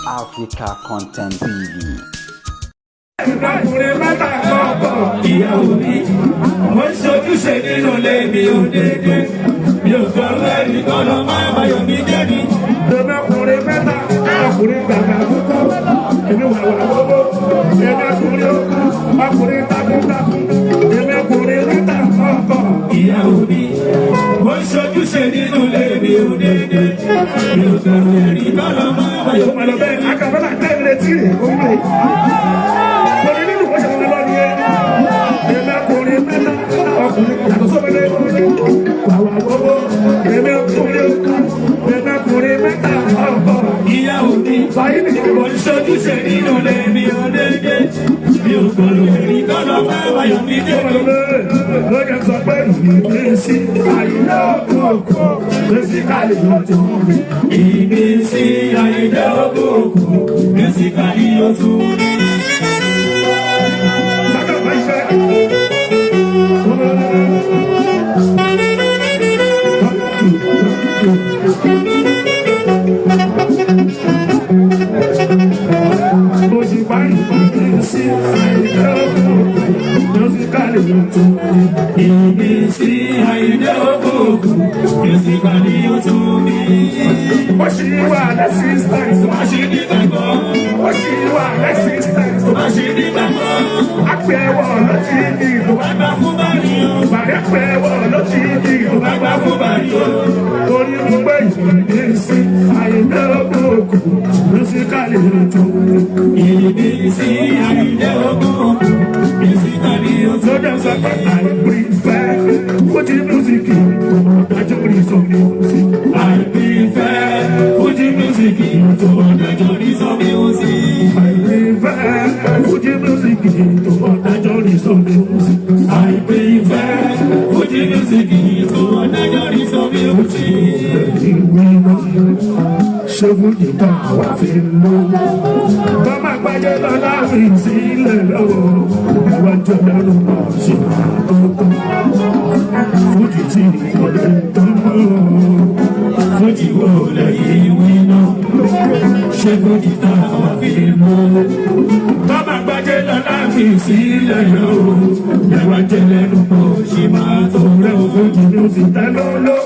Africa Content TV. Ọkùnrin mẹ́ta kọ̀ọ̀kan ìyàwó mi, mo ń ṣojúṣe nínú ilé mi ò dédé. Mi ò gbọ́dọ̀ ẹni kọ́nà máa báyọ̀ mi débi. Èmi ọkùnrin mẹ́ta, ọkùnrin gbàgbà púpọ̀. Èmi wàwà gbogbo, èmi ọkùnrin okú, ọkùnrin takuntakun. Èmi ọkùnrin mẹ́ta kọ̀ọ̀kan ìyàwó mi, mo ń ṣojúṣe nínú ilé mi ò dédé. Mi ò gbọ́dọ̀ ẹni kọ́nà máa báyọ̀ mi débi. Akàbọ̀lá tẹ́lẹ̀ tí rè é kó lè. Ọkùnrin yàtọ̀ sọ́mọdé wàwà gbogbo èmi ọkùnrin mẹ́ta ọ̀pọ̀ ìyàwó mi báyìí ni mo ń ṣojúṣe nínú ilé mi ò dédé mi ò gbọ́dọ̀ èrí kọ́nà máa wáyọ̀ mi dé. Lóye sọ pé ìmísí àyíká òkú mẹ́síkàlì ọ̀tún ìmísí àyíká òkú mẹ́síkàlì ọ̀tún. Ṣébùjì tá a wá fi lówó. Bọ́mà gbájẹ́ lọ́la fi sílẹ̀ lọ́wọ́. Ìwà jẹ́ lẹ́nu náà ṣe máa tó tán. Fújì tí kò lè tán mọ́. Fújì wo lẹ́yìn ìwé náà. Ṣébùjì tá a wá fi lówó. Bọ́mà gbájẹ́ lọ́la fi sílẹ̀ lọ́wọ́. Ìwà jẹ́ lẹ́nu náà ṣe máa tó tán. Fújì ló ti tẹ́ lọ́lọ́.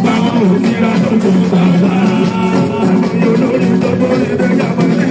Báwo ni ìlànà tó bá wà? Àbí olórí tó borí dé yàgbọ́n ní.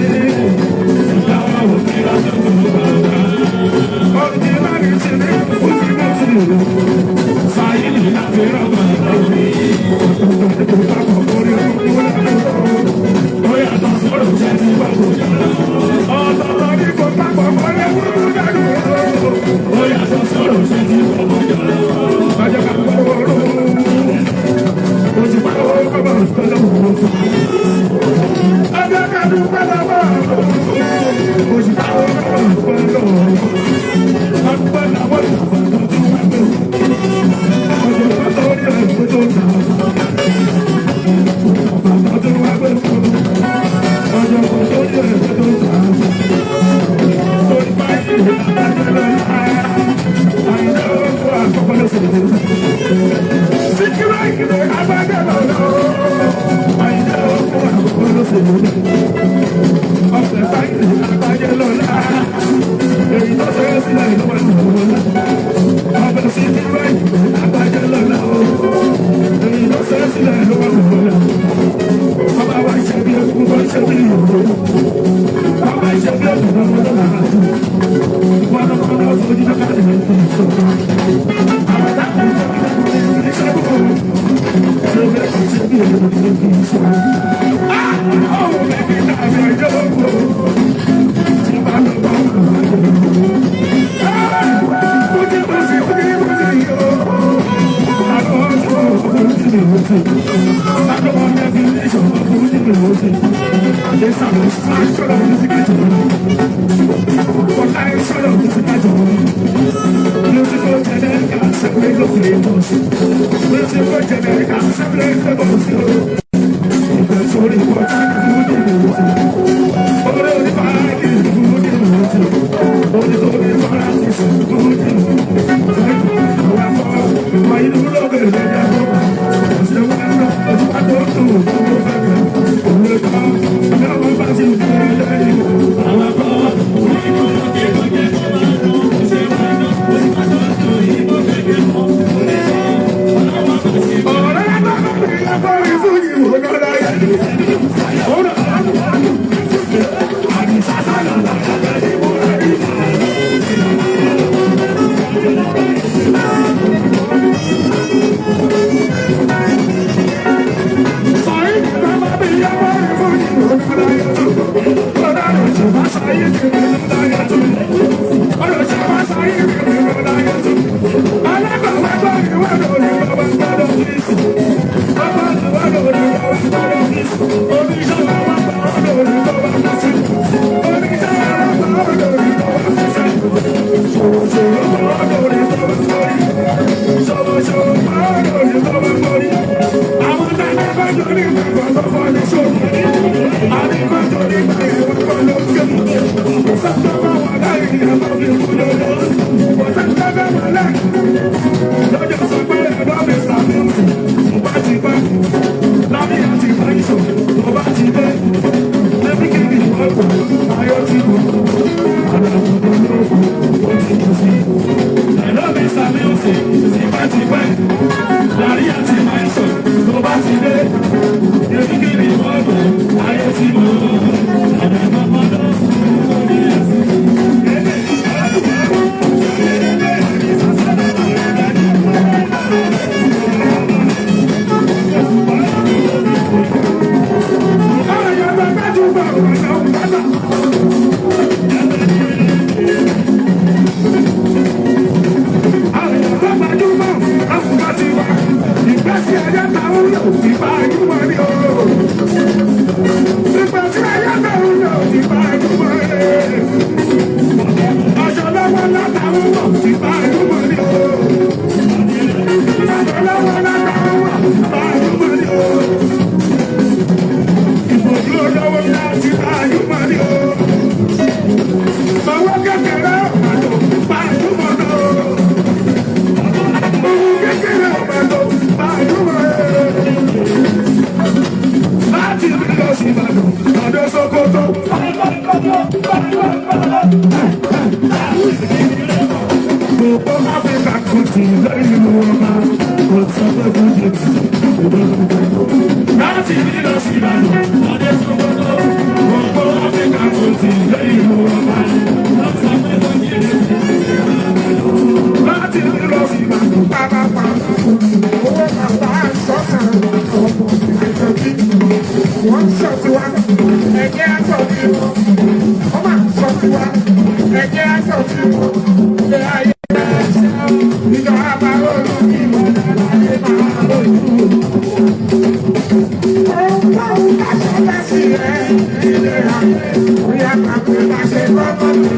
Yeah. bóyá bàbá bá ṣe kọ́kọ́ mi.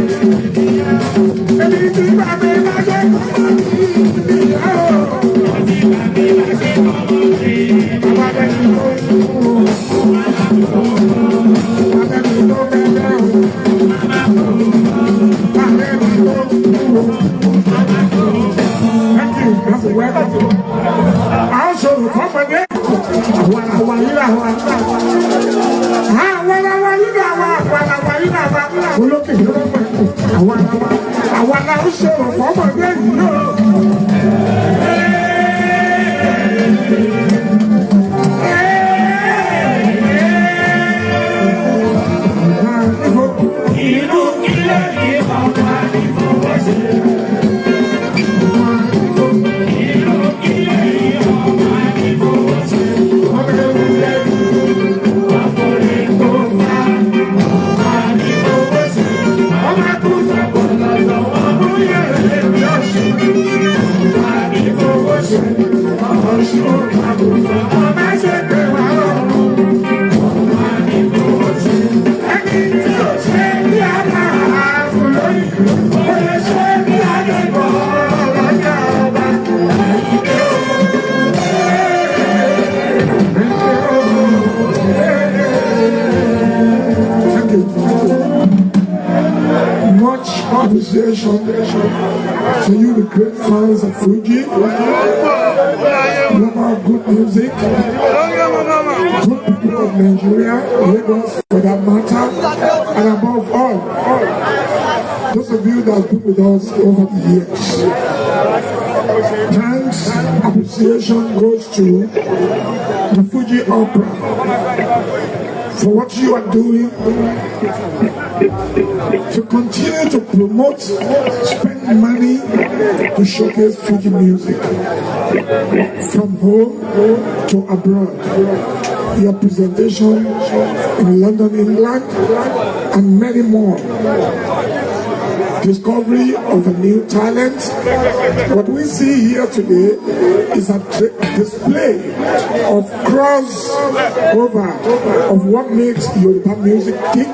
Èmi tí bàbá bá ṣe kọ́kọ́ mi. Bàbá bẹ́ẹ̀ ni ó ń kú. Bàbá mi ló fẹ́ bẹ́ẹ̀ o. Bàbá mi ló ń kú. Thank you. That's a welcome. I'll show you company. Olókè ló ń pẹ́ àwọn aláwọ̀ ṣòro fọ́mọdé yìí náà. Inú ilé yìí ọ̀gá ni mo wá sí. Inú ilé yìí ọ̀gá ni mo wá sí. Much appreciation to you, the great fans of Fuji. Love our good music. Good people of Nigeria, Lagos for that matter, and above all, those of you that have been with us over the years. Thanks, appreciation goes to the Fuji Opera for what you are doing to continue to promote, spend money to showcase Fuji music from home to abroad. Your presentation in London, England, and many more. Discovery of a new talent. What we see here today is a display of crossover of what makes Yoruba music tick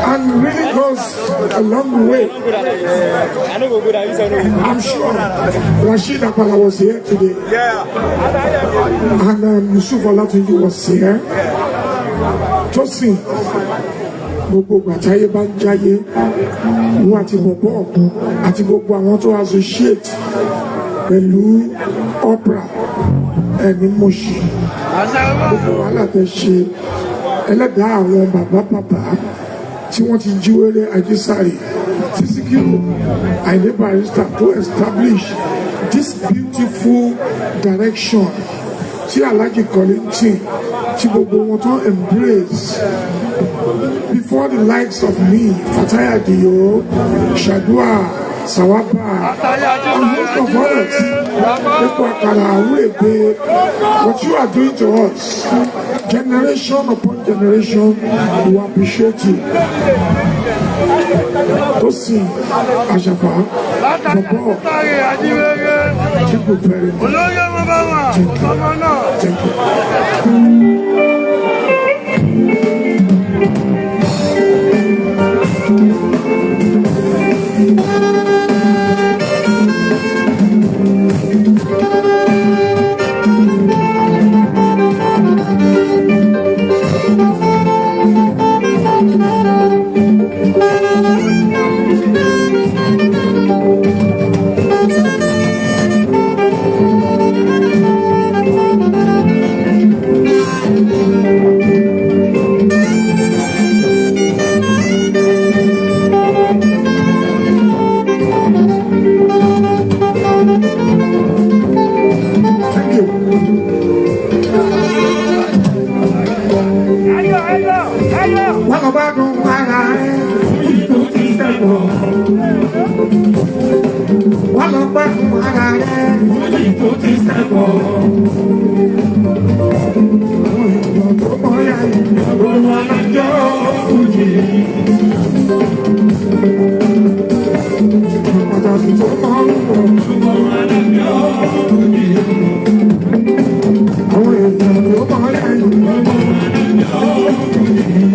and really goes a long way. I'm sure Rashid Akpala was here today, and Yusuf Olatunji was here. Tosin gbogbo gbàtáyé bá ń jáyé wọn àti bọ̀bọ̀ àti gbogbo àwọn tó associate pẹ̀lú opera ẹni mọ̀ṣì gbogbo wàhálà tẹ̀ ṣe ẹlẹ́dàá àwọn bàbá tí wọ́n ti jí wéré Àjísàrè tí Síkírù Àyìndé Barrister to establish this beautiful direction tí Alhaji Kollington tí gbogbo wọn tó embrace. Before the likes of me, Fatai Adio, Shadua, Sawaba, and most of others, what you are doing to us, generation upon generation, we appreciate you. Tosin, Ashafa, Bobo, thank you very much. Thank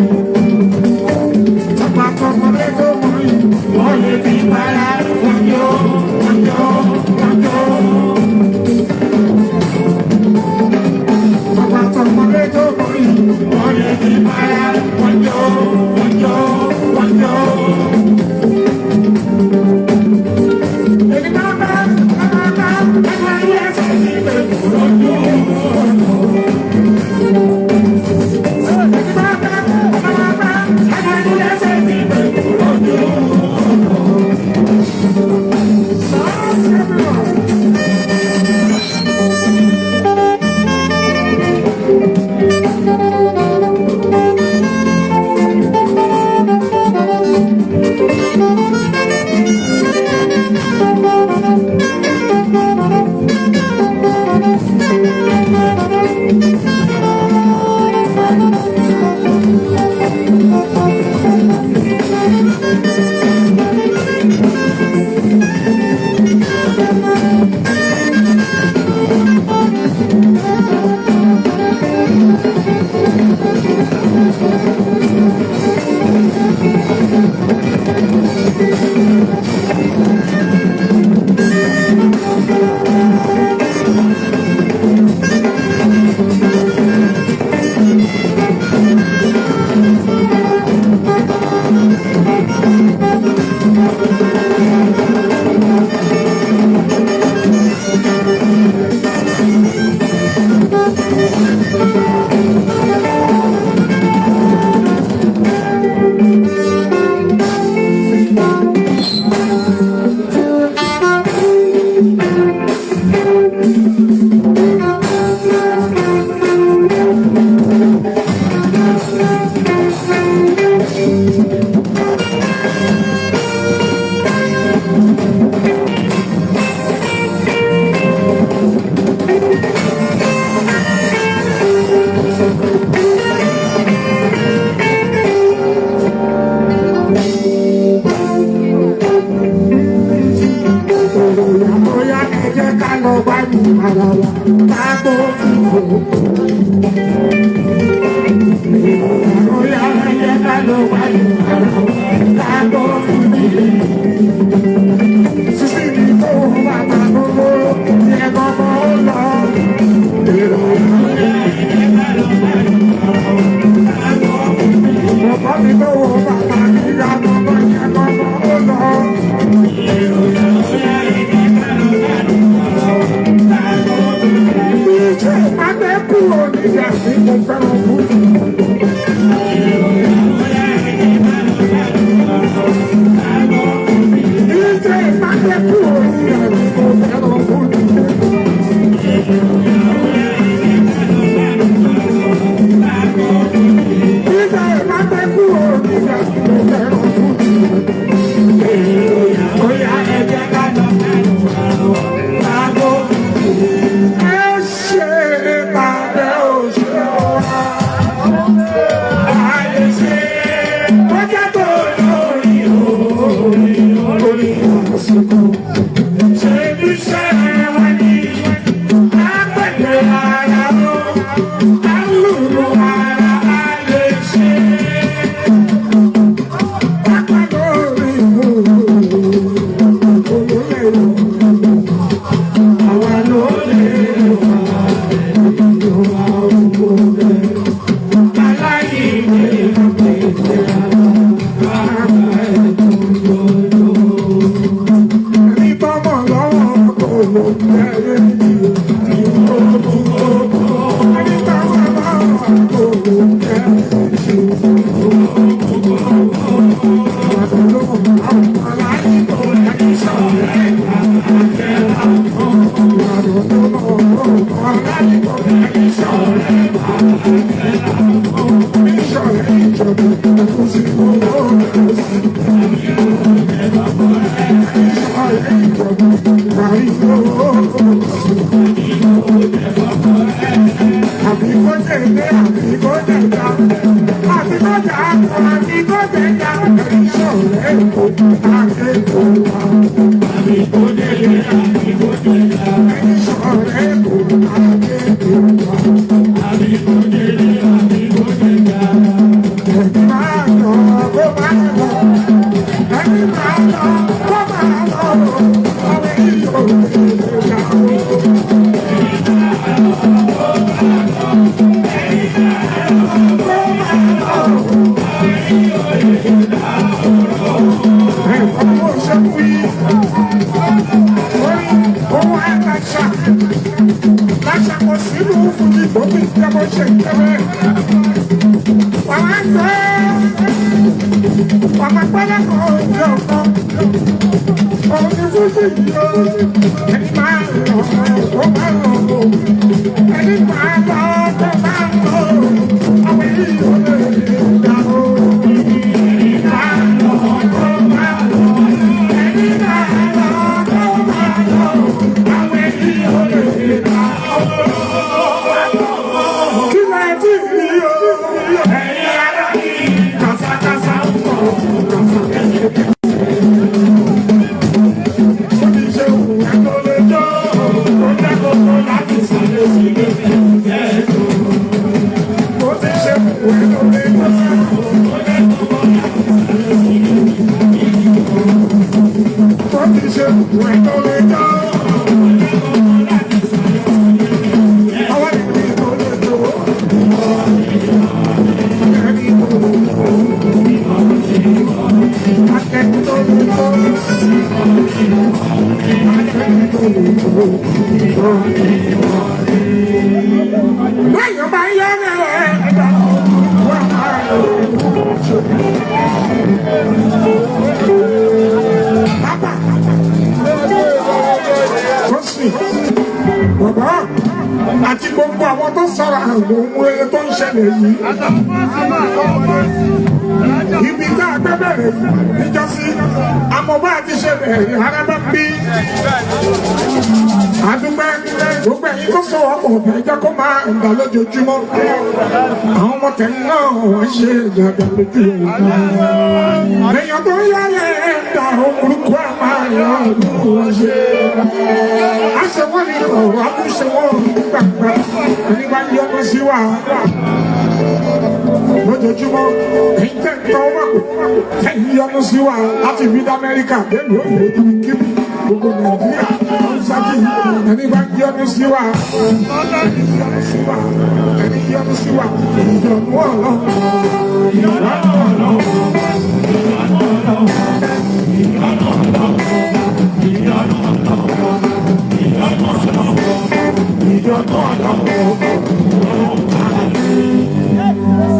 you. ara wa kágbó fìfò. Bóyá ẹyẹ ká ló wáyé ara wa kágbó fìfò. Sísí ni kó bàbá gbogbo yẹ gbogbo lọ. Bàbá mi tó wọ bàbá mi yá gbogbo yẹ gbogbo lọ. Àti gbogbo àwọn tó sọ̀rọ̀ àwọn ohun eré tó ń ṣẹlẹ̀ yìí. Ibi tá a gbé bẹ̀rẹ̀ yìí níjọ́sí, àmọ́ bá a ti ṣe bẹ̀rẹ̀ arábá bí. Àdúgbò gbogbo ẹ̀yin tó sọ ọkọ̀ ọ̀bẹ jẹ́ kó máa ń gbà lójoojúmọ́. Àwọn ọmọ tẹ̀yìn náà wọ́n ṣe ìdàgbà lójú ìgbà. Èèyàn tó ń yálẹ̀ dá orúkọ àmàlà olúwa ṣe. Aṣọ wọn ni ọ̀rọ̀ àkúṣe wọn gbàgbà ẹni bá yọ ọmọ sí wa. Lójoojúmọ́ èyí tẹ̀ ń tọ́ wà ẹ̀yìn yọ ọmọ sí wa láti fi dá Amẹ́ríkà délùú òyìnbó kíbi gbogbo Nàìjíríà ṣáàkì ẹni bá yọ ọmọ sí wa. Ẹni yọ ọmọ sí wa ẹni yọ ọmọ sí wa ìyọnu ọ̀lọ́ ìyọnu ọ̀lọ́.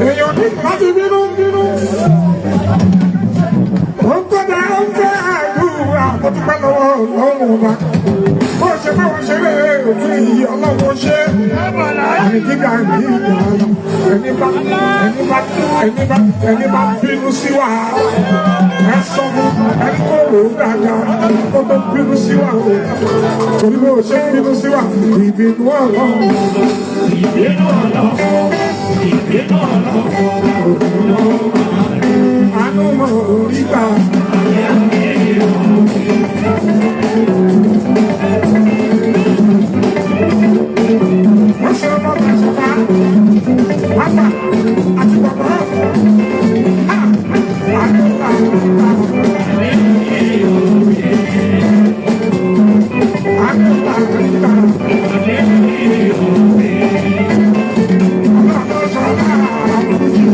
Èèyàn ní láti bínú ó ń tọ́jà ó ń fẹ́ àdúrà mo dúpẹ́ lọ́wọ́ Ọlọ́run wa bó ṣe bá wọn ṣeré òfin yìí Ọlọ́run ṣe àmì gíga ní ìgbà ẹni bá bínú sí wa ẹ sọ fún ẹni kó rò ó dáadáa kó tó bínú sí wa o torí bó ṣe bínú sí wa ìbínú Ọlọ́run ìbínú Ọlọ́run ìbínú Ọlọ́run àánú mọ orí gbà. Wọ́n ṣe ọmọ ọgbà ìṣọ̀ká wápà àti bàbá àánú gbà. Àánú gbà nígbà. Ọlọ́run ṣọlá àbújù.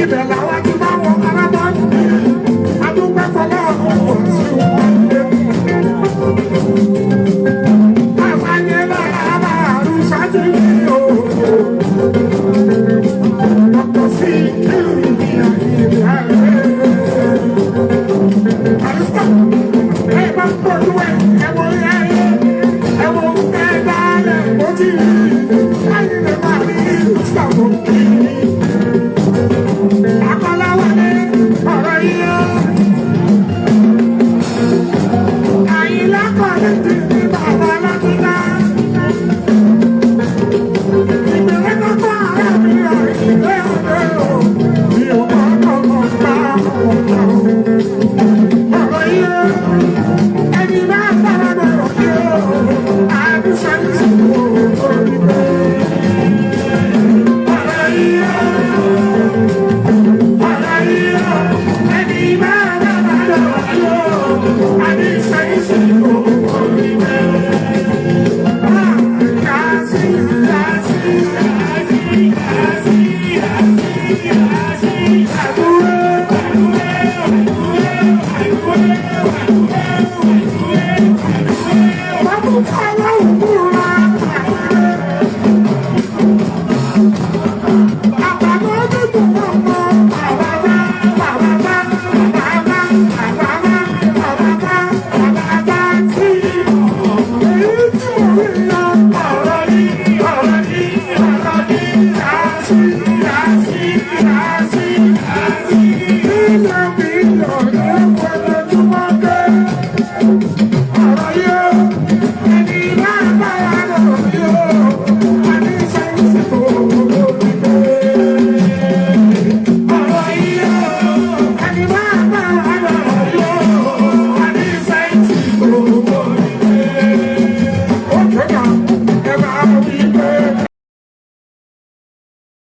Ibẹ̀ làwọn ti máa wọ arábọ́ọ̀lù. Adúgbò fọlọ́ ọ̀hún. ní bàbá